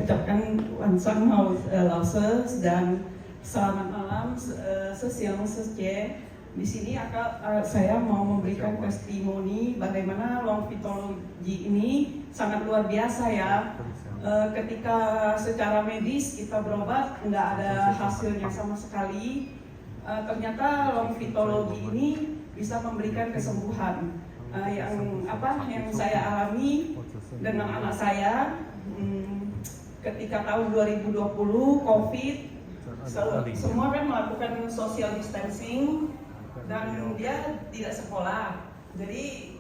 ucapkan Wansang Lauses dan selamat malam sesiang sesje. Di sini saya mau memberikan testimoni bagaimana longfitologi ini sangat luar biasa ya. Ketika secara medis kita berobat nggak ada hasilnya sama sekali, ternyata longfitologi ini bisa memberikan kesembuhan. Yang saya alami dengan anak saya ketika tahun 2020 COVID, semua kan melakukan social distancing dan dia tidak sekolah. Jadi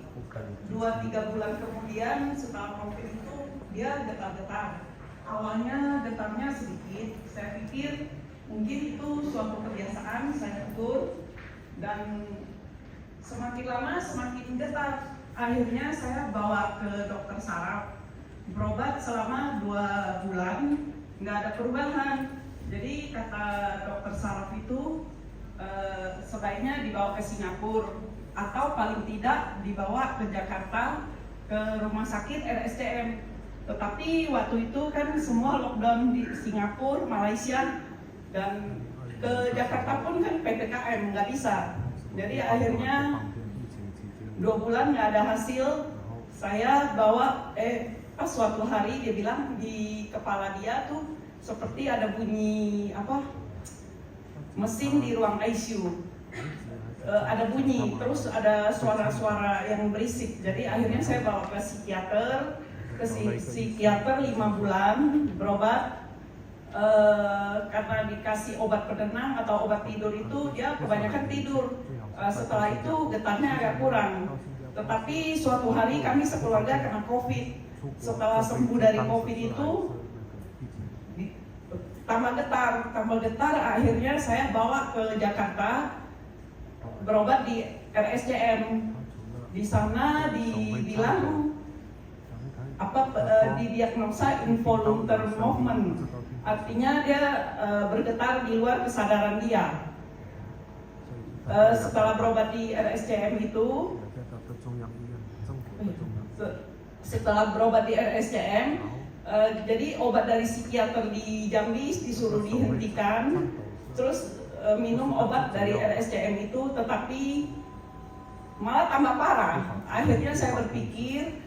2-3 bulan kemudian setelah COVID itu dia getar-getar. Awalnya getarnya sedikit, saya pikir mungkin itu suatu kebiasaan, saya tegur, dan semakin lama semakin getar. Akhirnya saya bawa ke dokter saraf, berobat selama 2 bulan, nggak ada perubahan. Jadi kata dokter saraf itu sebaiknya dibawa ke Singapura atau paling tidak dibawa ke Jakarta ke rumah sakit RSCM. Tetapi waktu itu kan semua lockdown di Singapura, Malaysia, dan ke Jakarta pun kan PPKM nggak bisa. Jadi akhirnya 2 bulan nggak ada hasil. Saya bawa pas suatu hari dia bilang di kepala dia tuh seperti ada bunyi mesin di ruang ICU. Ada bunyi, terus ada suara-suara yang berisik. Jadi akhirnya saya bawa ke psikiater. 5 bulan berobat. Karena dikasih obat penenang atau obat tidur itu dia kebanyakan tidur. Setelah itu getarnya agak kurang. Tetapi suatu hari kami sekeluarga kena COVID. Setelah sembuh dari COVID itu tambah getar. Akhirnya saya bawa ke Jakarta berobat di RSCM. Di sana dibilang didiagnosa involuntary movement. Artinya dia bergetar di luar kesadaran dia. Setelah berobat di RSCM itu, jadi obat dari psikiater di Jambi disuruh dihentikan, terus minum obat dari RSCM itu, tetapi malah tambah parah. Akhirnya saya berpikir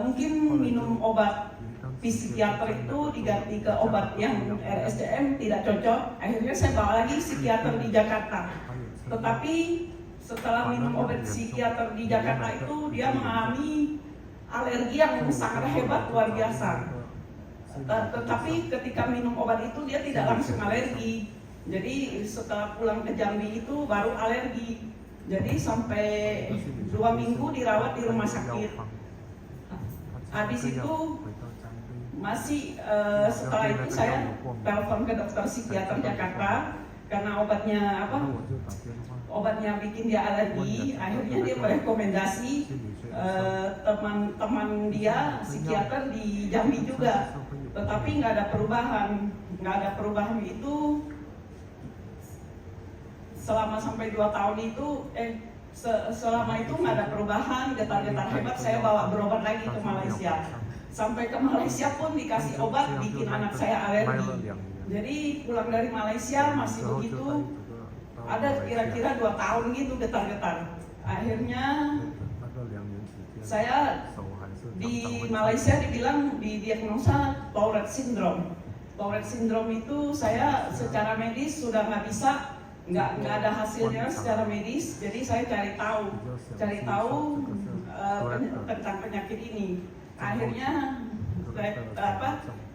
mungkin minum obat psikiater itu diganti ke obat yang RSCM tidak cocok. Akhirnya saya bawa lagi psikiater di Jakarta. Tetapi setelah minum obat psikiater di Jakarta itu dia mengalami alergi yang sangat hebat, luar biasa. Tetapi ketika minum obat itu dia tidak langsung alergi. Jadi setelah pulang ke Jambi itu baru alergi. Jadi sampai 2 minggu dirawat di rumah sakit. Habis itu setelah itu saya telepon ke dokter psikiater Jakarta karena obatnya bikin dia alergi. Akhirnya dia merekomendasi teman-teman dia psikiater di Jambi juga, tetapi nggak ada perubahan itu selama sampai 2 tahun itu selama itu nggak ada perubahan, getar-getar hebat. Saya bawa berobat lagi ke Malaysia. Sampai ke Malaysia pun dikasih obat bikin anak saya alergi. Jadi pulang dari Malaysia masih begitu, ada kira-kira 2 tahun gitu getar-getar. Akhirnya saya di Malaysia didiagnosa Tourette syndrome. Tourette syndrome itu saya secara medis sudah nggak ada hasilnya secara medis. Jadi saya cari tahu tentang penyakit ini. Akhirnya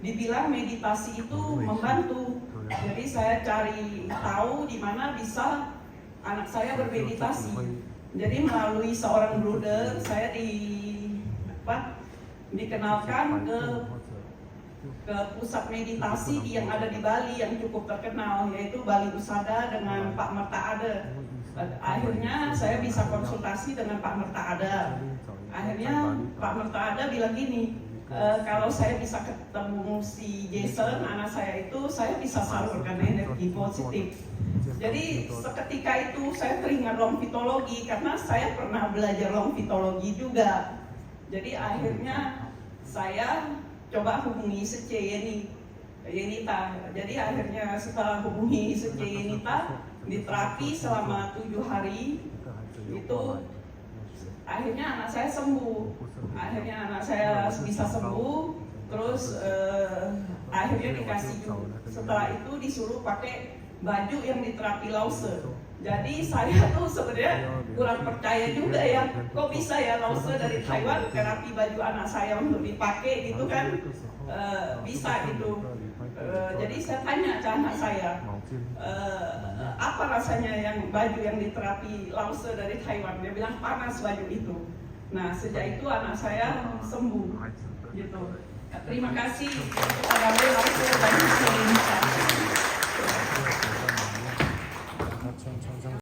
dibilang meditasi itu membantu. Jadi saya cari tahu di mana bisa anak saya bermeditasi. Jadi melalui seorang bruder saya dikenalkan ke pusat meditasi yang ada di Bali yang cukup terkenal, yaitu Bali Usada dengan Pak Merta Ade. Akhirnya saya bisa konsultasi dengan Pak Merta Ade. Akhirnya Pak Merta Ade bilang gini, kalau saya bisa ketemu si Jason, anak saya itu, saya bisa salurkan energi positif. Jadi seketika itu saya teringat longfitologi karena saya pernah belajar longfitologi juga. Jadi akhirnya saya coba hubungi Sece Yenita. Jadi akhirnya setelah hubungi Sece Yenita, diterapi selama 7 hari, itu akhirnya anak saya sembuh. Akhirnya anak saya bisa sembuh, terus akhirnya dikasih juga. Setelah itu disuruh pakai baju yang diterapi Lause. Jadi saya tuh sebenarnya kurang percaya juga ya, kok bisa ya Lause dari Taiwan terapi baju anak saya untuk dipakai gitu kan, bisa gitu. Jadi saya tanya ke anak saya, apa rasanya yang baju yang diterapi Lause dari Taiwan? Dia bilang panas baju itu. Nah sejak itu anak saya sembuh gitu. Terima kasih kepada Lause dan Indonesia.